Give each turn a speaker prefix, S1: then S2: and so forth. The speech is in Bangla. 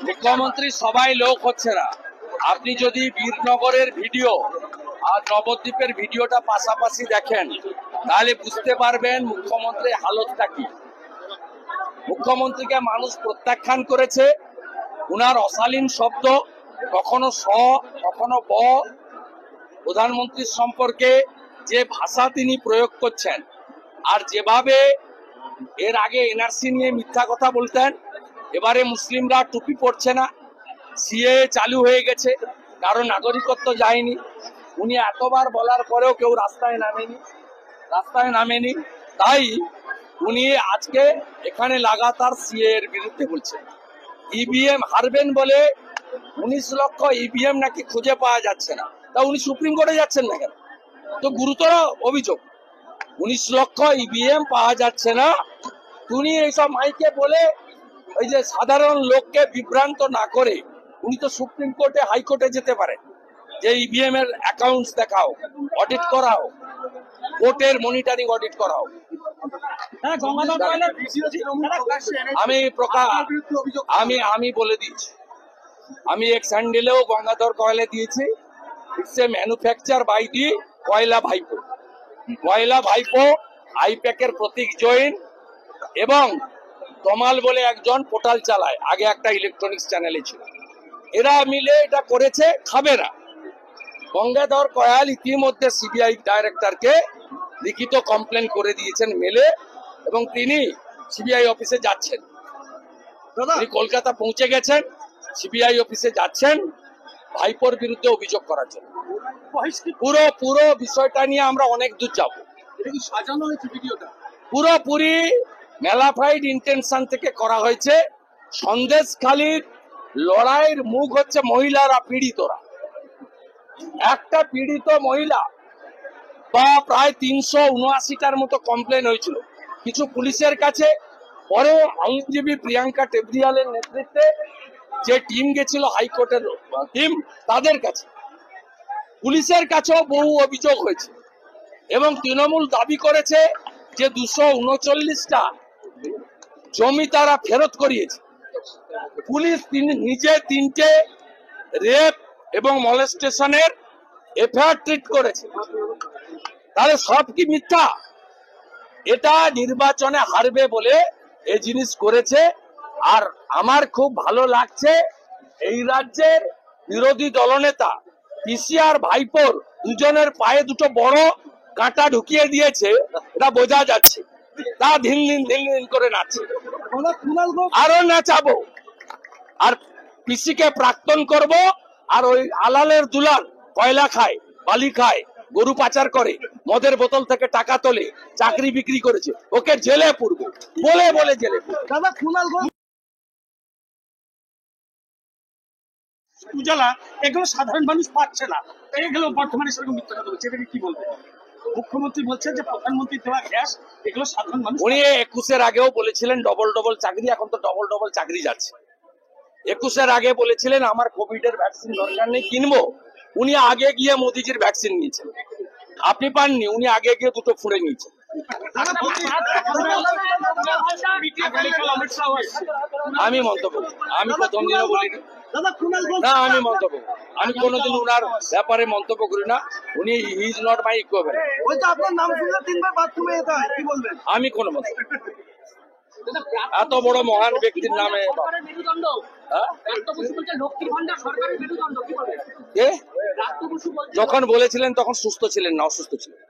S1: মুখ্যমন্ত্রী সবাই লোক হচ্ছে না। আপনি যদি বীরনগরের ভিডিও আর নবদ্বীপের ভিডিওটা পাশাপাশি দেখেন তাহলে বুঝতে পারবেন মুখ্যমন্ত্রীর হালতটা কি। মুখ্যমন্ত্রীকে মানুষ প্রত্যাখ্যান করেছে। উনার অশালীন শব্দ, কখনো স কখনো ব, প্রধানমন্ত্রীর সম্পর্কে যে ভাষা তিনি প্রয়োগ করছেন, আর যেভাবে এর আগে এনআরসি নিয়ে মিথ্যা কথা বলতেন, এবারে মুসলিমরা টুপি পরছে না, সিএ চালু হয়ে গেছে, কারো নাগরিকত্ব যায়নি। উনি এতবার বলার পরেও কেউ রাস্তায় নামেনি। তাই উনি আজকে এখানে লাগাতার সিএ এর বিরুদ্ধে বলছেন। ইভিএম হারবেন বলে 19 লক্ষ ইভিএম নাকি খুঁজে পাওয়া যাচ্ছে না, তা উনি সুপ্রিম কোর্টে যাচ্ছেন না কেন? তো গুরুতর অভিযোগ, 19 লক্ষ ইভিএম পাওয়া যাচ্ছে না। উনি এইসব মাইকে বলে ওই যে সাধারণ লোককে বিভ্রান্ত না করে উনি তো সুপ্রিম কোর্টে হাইকোর্টে যেতে পারেন যে ইভিএম এর অ্যাকাউন্টস দেখাও, অডিট করাও, কোর্টের মনিটরিং অডিট করাও। আমি বলে দিয়েছি, আমি এক স্যান্ডেলেও গঙ্গাধর কয়লা দিয়েছি। It's a manufacture by the কয়লা ভাইপো আইপ্যাকের প্রতীক জৈন এবং তমাল বলে একজন পোর্টাল চালায়, আগে একটা ইলেকট্রনিক্স চ্যানেলে ছিল। এরা মিলে এটা করেছে, খাবে না। গঙ্গাধর কয়াল ইতিমধ্যে সিবিআই ডাইরেক্টরকে লিখিত কমপ্লেন করে দিয়েছেন মেলে, এবং তিনি সিবিআই অফিসে যাচ্ছেন। তিনি কলকাতা পৌঁছে গেছেন, সিবিআই অফিসে যাচ্ছেন ভাইপোর বিরুদ্ধে অভিযোগ করার জন্য। পুরো বিষয়টা নিয়ে আমরা অনেক দূর যাব।
S2: সাজানো হয়েছে ভিডিওটা,
S1: পুরোপুরি ম্যালাফাইড ইন্টেনশন থেকে করা হয়েছে। সন্দেশখালীর লড়াইয়ের মুখ হচ্ছে মহিলারা, পীড়িতরা। একটা পীড়িত মহিলা বা প্রায় 379টার মতো কমপ্লেন হয়েছিল কিছু পুলিশের কাছে। পরে আইনজীবী প্রিয়াঙ্কা টেবরিয়ালের নেতৃত্বে যে টিম গেছিল, হাইকোর্টের টিম, তাদের কাছে, পুলিশের কাছেও বহু অভিযোগ হয়েছে। এবং তৃণমূল দাবি করেছে যে 239টা জমি তারা ফেরত করিয়েছে। পুলিশ নিজে 3টে রেপ এবং মলেস্টেশনের এফআইআর ট্রিট করেছে। তাহলে সব কি মিথ্যা? এটা নির্বাচনে হারবে বলে এই জিনিস করেছে। আর আমার খুব ভালো লাগছে, এই রাজ্যের বিরোধী দলনেতা পিসি আর ভাইপোর দুজনের পায়ে দুটো বড় কাঁটা ঢুকিয়ে দিয়েছে, এটা বোঝা যাচ্ছে। তা দিন দিন করে নাচছে, আরো নাচাবো। আর পিসিকে প্রাক্তন করব, আর ওই আলালের দুলাল কয়লা খায়, বালি খায়, গরু পাচার করে, মদের বোতল থেকে টাকা তোলে, চাকরি বিক্রি করেছে, ওকে জেলে পুরবো বলে জেলে পুরবো।
S2: উজালা এগুলো সাধারণ মানুষ পাচ্ছে না, এগুলো বর্তমানে সেরকম মিথ্যা কথা বলছে, এটাকে কি বলবো? মুখ্যমন্ত্রী বলছেন যে প্রধানমন্ত্রী দেওয়া গ্যাস, এগুলো সাধারণ মানুষ।
S1: উনি 21-এর আগেও বলেছিলেন ডবল চাকরি, এখন তো ডবল চাকরি যাচ্ছে। 21-এর আগে বলেছিলেন আমার কোভিড এর ভ্যাকসিন দরকার নেই, কিনবো। উনি আগে গিয়ে মোদিজির ভ্যাকসিন নিয়েছেন, আপনি পাননি। উনি আগে গিয়ে দুটো ফুঁড়ে নিয়েছেন। আমি মন্তব্য, আমি প্রথম দিনও বলিনি না, আমি কোনোদিন উনার ব্যাপারে মন্তব্য করি না। উনি he is not my equivalent. আমি কোন মন্তব্য, এত বড় মহান ব্যক্তির নামে যখন বলেছিলেন তখন সুস্থ ছিলেন না, অসুস্থ ছিলেন।